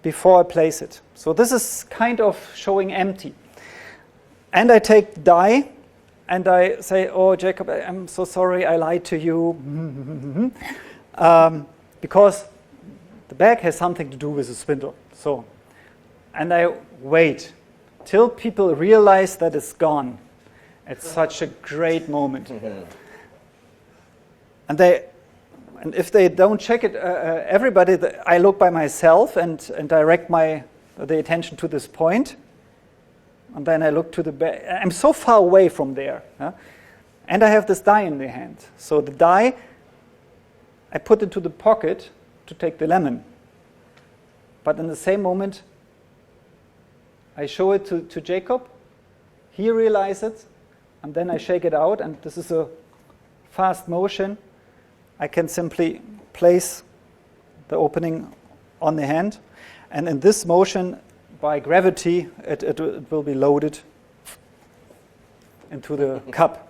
before I place it. So this is kind of showing empty. And I take the die, and I say, oh, Jacob, I'm so sorry, I lied to you. Because the bag has something to do with the spindle. So, and I wait till people realize that it's gone. It's such a great moment. And if they don't check it, everybody, I look by myself and direct the attention to this point. And then I look to the bag. I'm so far away from there. And I have this die in the hand. So the die, I put into the pocket to take the lemon. But in the same moment, I show it to Jacob. He realizes it. And then I shake it out. And this is a fast motion. I can simply place the opening on the hand. And in this motion, by gravity, it will be loaded into the cup.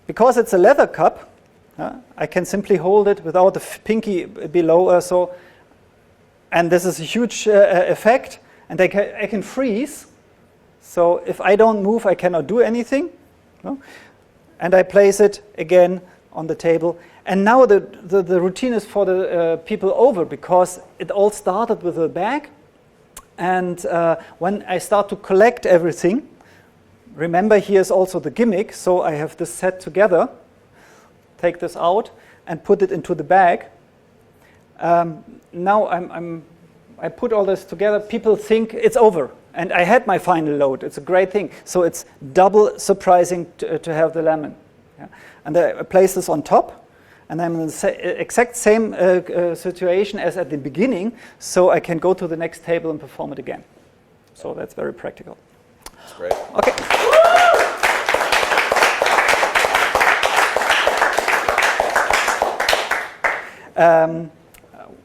Because it's a leather cup, I can simply hold it without the pinky below. And this is a huge effect. And I can freeze. So if I don't move, I cannot do anything. And I place it again on the table. And now the routine is for the people over, because it all started with a bag. And when I start to collect everything, remember here's also the gimmick. So I have this set together. Take this out and put it into the bag. Now I put all this together. People think it's over. And I had my final load. It's a great thing. So it's double surprising to have the lemon. Yeah. And I place this on top. And I'm in the exact same situation as at the beginning. So I can go to the next table and perform it again. So that's very practical. That's great. Okay.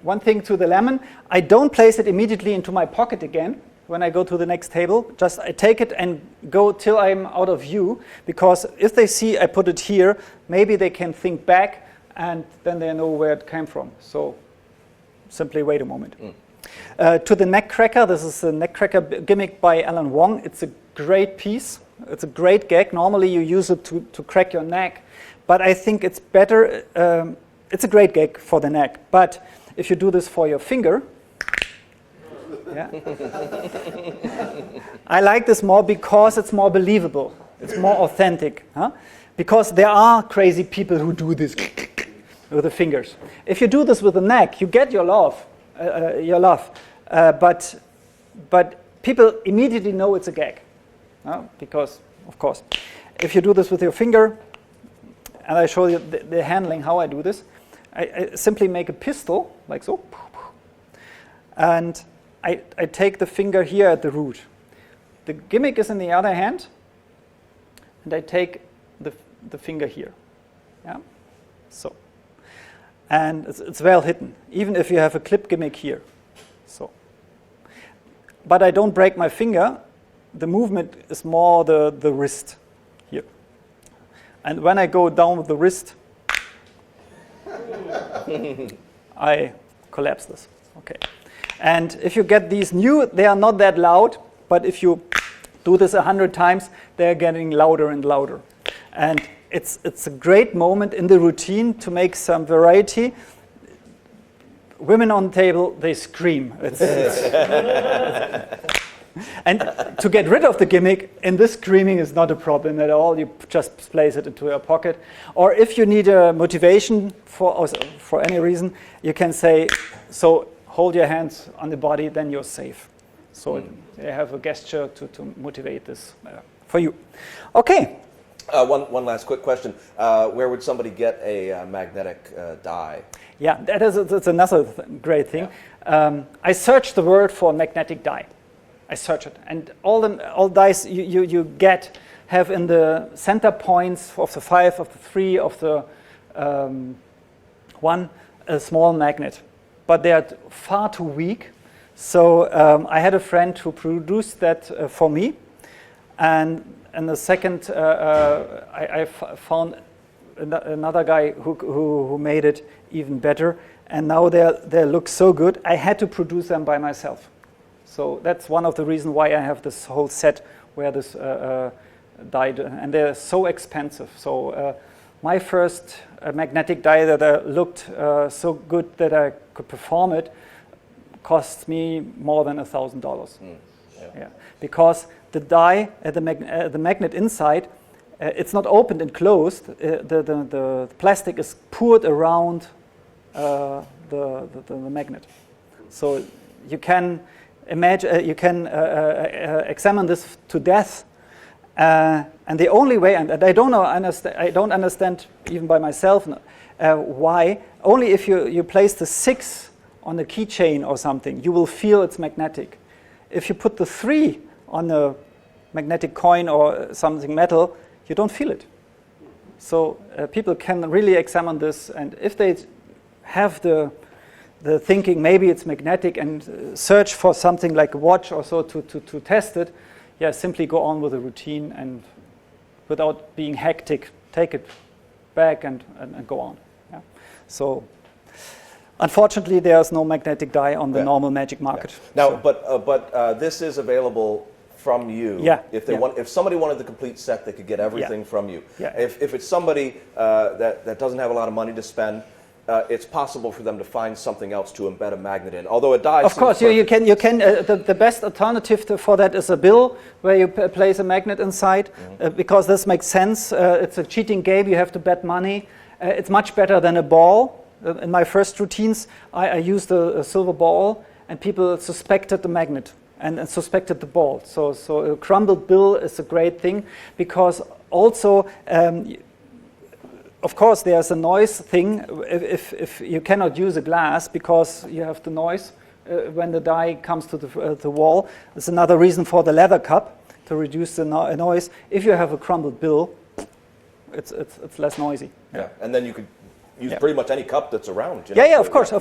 One thing to the lemon, I don't place it immediately into my pocket again when I go to the next table. Just I take it and go till I'm out of view, because if they see I put it here, maybe they can think back and then they know where it came from. So simply wait a moment. To the neck cracker, this is a neck cracker gimmick by Alan Wong. It's a great piece. It's a great gag. Normally you use it to crack your neck, but I think it's better. It's a great gag for the neck, but if you do this for your finger, yeah. I like this more because it's more believable. It's more authentic. Because there are crazy people who do this with the fingers. If you do this with the neck, you get your laugh. But people immediately know it's a gag. Because, of course, if you do this with your finger, and I show you the handling, how I do this, I simply make a pistol, like so, and I take the finger here at the root. The gimmick is in the other hand, and I take the finger here. Yeah, so. And it's well hidden, even if you have a clip gimmick here. So. But I don't break my finger. The movement is more the wrist here. And when I go down with the wrist, I collapse this. Okay. And if you get these new, they are not that loud, but if you do this 100 times, they're getting louder and louder. And it's a great moment in the routine to make some variety. Women on the table, they scream. And to get rid of the gimmick, and this screaming is not a problem at all. You just place it into your pocket. Or if you need a motivation for any reason, you can say, so hold your hands on the body, then you're safe. So they have a gesture to motivate this for you. Okay. One last quick question. Where would somebody get a magnetic die? Yeah, that's another great thing. Yeah. I searched the word for magnetic die. I search it, and all dice you get have in the center points of the 5, of the 3, of the 1 a small magnet, but they are far too weak. So I had a friend who produced that for me, and the second I found another guy who made it even better, and now they look so good. I had to produce them by myself. So that's one of the reasons why I have this whole set where this die, and they're so expensive. So my first magnetic die that looked so good that I could perform it cost me more than $1,000. Yeah. Because the die, the magnet inside, it's not opened and closed. The plastic is poured around the magnet. So you can imagine, you can examine this to death. And the only way, and I don't understand even by myself why. Only if you place the 6 on the keychain or something, you will feel it's magnetic. If you put the 3 on a magnetic coin or something metal, you don't feel it. So people can really examine this, and if they have the thinking maybe it's magnetic and search for something like a watch or so to test it, yeah, simply go on with the routine and without being hectic, take it back and go on. Yeah. So unfortunately, there's no magnetic die on the normal magic market. Yeah. Now, but this is available from you. Yeah. If somebody wanted the complete set, they could get everything from you. Yeah. If it's somebody that doesn't have a lot of money to spend, it's possible for them to find something else to embed a magnet in. Although a die. Of course, you can. The best alternative for that is a bill where you place a magnet inside, because this makes sense. It's a cheating game. You have to bet money. It's much better than a ball. In my first routines, I used a silver ball, and people suspected the magnet and suspected the ball. So a crumbled bill is a great thing, because also. Of course, there's a noise thing. If you cannot use a glass because you have the noise when the die comes to the wall, it's another reason for the leather cup to reduce the noise. If you have a crumbled bill, it's less noisy. Yeah, and then you could use pretty much any cup that's around. Of course.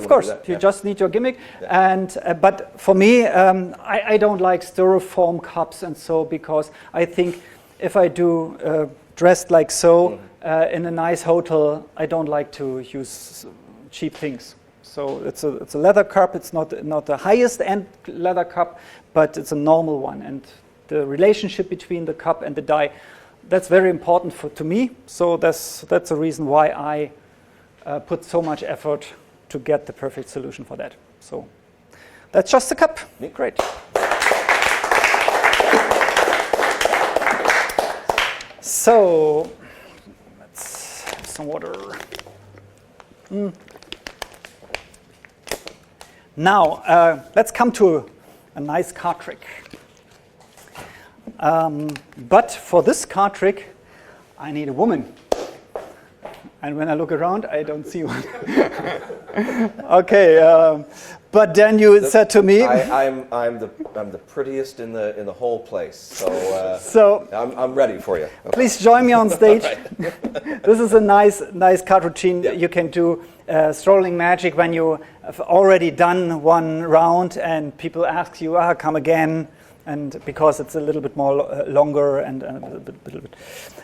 You just need your gimmick. Yeah. And but for me, I don't like styrofoam cups and so, because I think if I do dressed like so. In a nice hotel, I don't like to use cheap things. So it's a leather cup. It's not the highest end leather cup, but it's a normal one. And the relationship between the cup and the die, that's very important to me. So that's a reason why I put so much effort to get the perfect solution for that. So that's just the cup. Great. So. Some water. Now, let's come to a nice card trick. But for this card trick, I need a woman. And when I look around, I don't see one. Okay, but then you said to me, I'm the prettiest in the whole place. So I'm ready for you. Okay. Please join me on stage. This is a nice card routine you can do. Strolling magic when you have already done one round and people ask you, come again. And because it's a little bit more longer and a little bit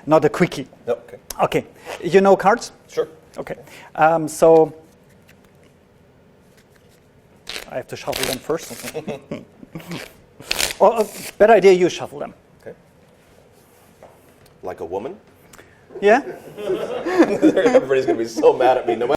not a quickie. Okay. Okay. You know cards? Sure. Okay. So I have to shuffle them first. Or better idea, you shuffle them. Okay. Like a woman? Yeah. Everybody's going to be so mad at me. No matter